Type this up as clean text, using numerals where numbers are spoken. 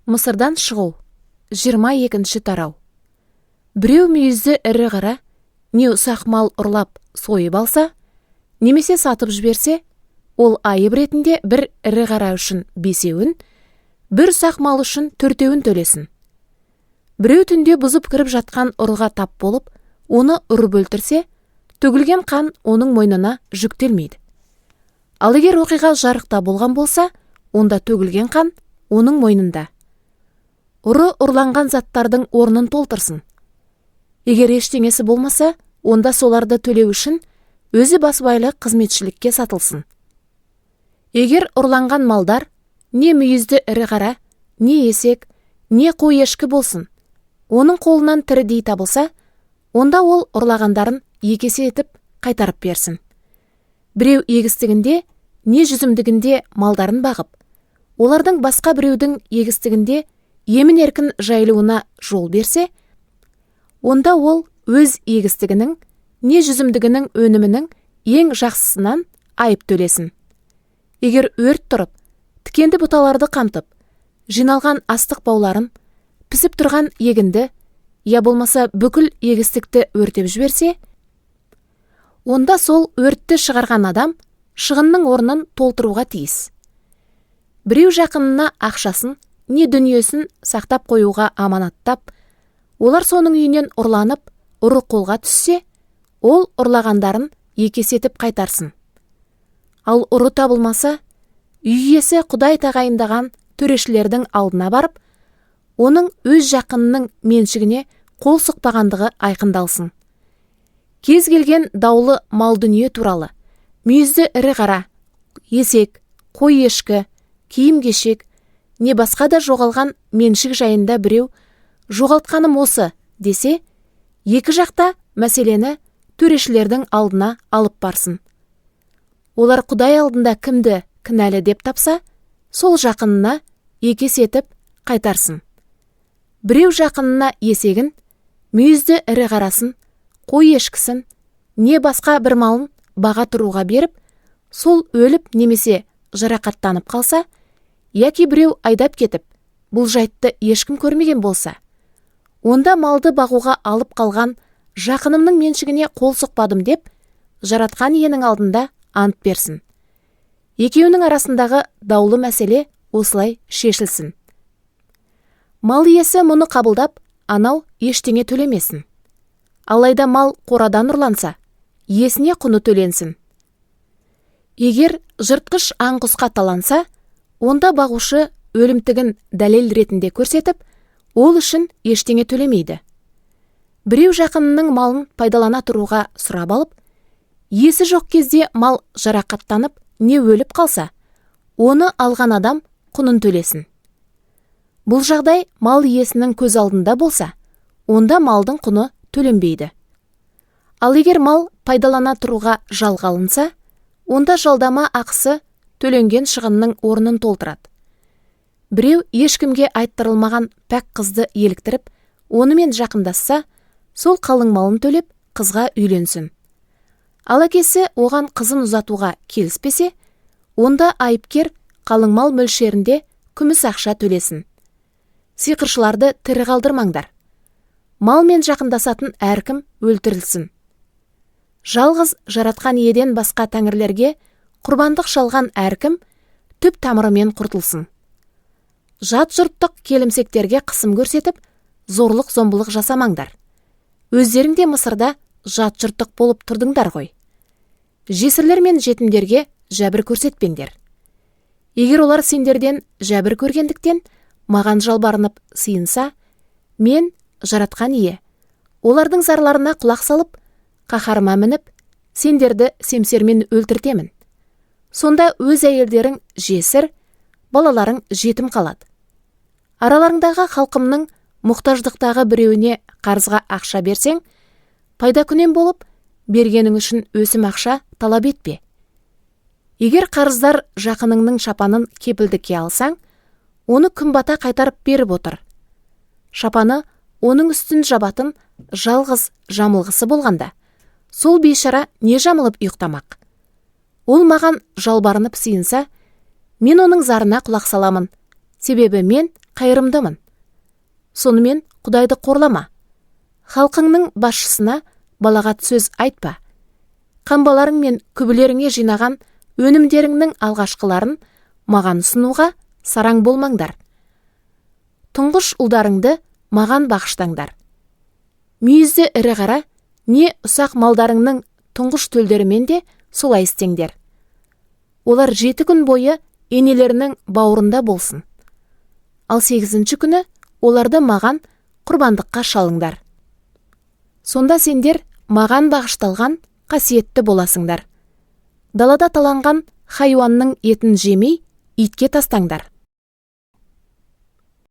Мысырдан шығу 22 тарау. Біреу мүйізді ірі қара, не ұсақ мал ұрлап сойып алса, немесе сатып жіберсе, ол айып ретінде бір ірі қара үшін 5-еуін, бір ұсақ мал үшін 4-еуін төлесін. Біреу түнде бұзып кіріп жатқан ұрыға тап болып, оны ұрып өлтірсе, төгілген қан оның мойнына жүктелмейді. Ал егер оқиға жарықта болған болса, онда төгілген қан оның мойнында. Ұры ұрланған заттардың орнын толтырсын. Егер ештеңесі болмаса, онда соларды төлеу үшін өзі басбайлы қызметшілікке сатылсын. Егер ұрланған малдар не мүйізді ірі қара, не есек, не қой ешкі болсын, оның қолынан тірідей табылса, онда ол ұрлағандарын 2 есе етіп қайтарып берсін. Біреу егістігінде, не жүзімдігінде малдарын бағып, олардың басқа біреудің егістігінде емін-еркін жайылуына жол берсе, онда ол өз егістігінің, не жүзімдігінің өнімінің ең жақсысынан айып төлесін. Егер өрт тұрып, тікенді бұталарды қамтып, жиналған астық бауларын, пісіп тұрған егінді, я болмаса бүкіл егістікті өртеп жіберсе, онда сол өртті шығарған адам шығынның орнын толтыруға тиіс. Біреу жақынына ақшасын, не дүниесін сақтап қоюға аманаттап, олар соның үйінен ұрланып, ұры қолға түссе, ол ұрлағандарын 2 есе етіп қайтарсын. Ал ұры табылмаса, үй иесі Құдай тағайындаған төрешілердің алдына барып, оның өз жақынының меншігіне қол сұқпағандығы айқындалсын. Кез келген даулы мал дүние туралы, мүйізді ірі қара, есек, қой ешкі, киім-кешек, не басқа да жоғалған меншік жайында біреу жоғалтқаным осы десе, 2 жақта мәселені төрешілердің алдына алып барсын. Олар Құдай алдында кімді кінәлі деп тапса, сол жақынына 2 есе етіп қайтарсын. Біреу жақынына есегін, мүйізді ірі қарасын, қой ешкісін, не басқа бір малын баға тұруға беріп, сол өліп немесе жарақаттанып қалса, яки біреу айдап кетіп, бұл жайтты ешкім көрмеген болса, онда малды бағуға алып қалған жақынымның меншігіне қол сұқпадым деп, жаратқан иенің алдында ант берсін. Екеуінің арасындағы даулы мәселе осылай шешілсін. Мал иесі мұны қабылдап, анау ештеңе төлемесін. Алайда мал қорадан ұрланса, иесіне құны төленсін. Егер жыртқыш аң-құсқа таланса, онда бағушы өлімтігін дәлел ретінде көрсетіп, ол үшін ештеңе төлемейді. Біреу жақынының малын пайдалана тұруға сұрап алып, иесі жоқ кезде мал жарақаттанып, не өліп қалса, оны алған адам құнын төлесін. Бұл жағдай мал иесінің көз алдында болса, онда малдың құны төленбейді. Ал егер мал пайдалана тұруға жалға алынса, онда жалдама ақысы төленген шығынның орнын толтырады. Біреу ешкімге айттырылмаған пәк қызды еліктіріп, онымен жақындасса, сол қалың малын төлеп, қызға үйленсін. Ал әкесі оған қызын ұзатуға келіспесе, онда айыпкер қалың мал мөлшерінде күміс ақша төлесін. Сиқыршыларды тірі қалдырмаңдар. Малмен жақындасатын әркім өлтірілсін. Жалғыз жаратқан иеден басқа тәңірлерге құрбандық шалған әркім түп тамырымен құртылсын. Жат жұрттық келімсектерге қысым көрсетіп, зорлық-зомбылық жасамаңдар. Өздерің де Мысырда жат жұрттық болып тұрдыңдар ғой. Жесірлер мен жетімдерге жәбір көрсетпеңдер. Егер олар сендерден жәбір көргендіктен маған жалбарынып сыйынса, мен, жаратқан ие, олардың зарларына құлақ салып, қаһарыма мініп, сендерді семсермен өлтіртемін. Сонда өз әйелдерің жесір, балаларың жетім қалады. Араларыңдағы халқымның мұқтаждықтағы біреуіне қарызға ақша берсең, пайда күнен болып, бергенің үшін өсім ақша талап етпе. Егер қарыздар жақыныңның шапанын кепілдікке алсаң, оны күн бата қайтарып беріп отыр. Шапаны оның үстін жабатын жалғыз жамылғысы болғанда, сол бейшара не жамылып ұйықтамақ? Ол маған жалбарынып сыйынса, мен оның зарына құлақ саламын. себебі мен қайырымдымын. Сонымен Құдайды қорлама. Халқыңның басшысына балағат сөз айтпа. Қамбаларың мен күбілеріңе жинаған өнімдеріңнің алғашқыларын маған ұсынуға сараң болмаңдар. Тұңғыш ұлдарыңды маған бағыштаңдар. Мүйізді ірі қара, не ұсақ малдарыңның тұңғыш төлдерімен де солай істеңдер. Олар 7 күн бойы енелерінің бауырында болсын. Ал 8-ші күні оларды маған құрбандыққа шалыңдар. Сонда сендер маған бағышталған қасиетті боласыңдар. Далада таланған хайуанның етін жемей, итке тастаңдар.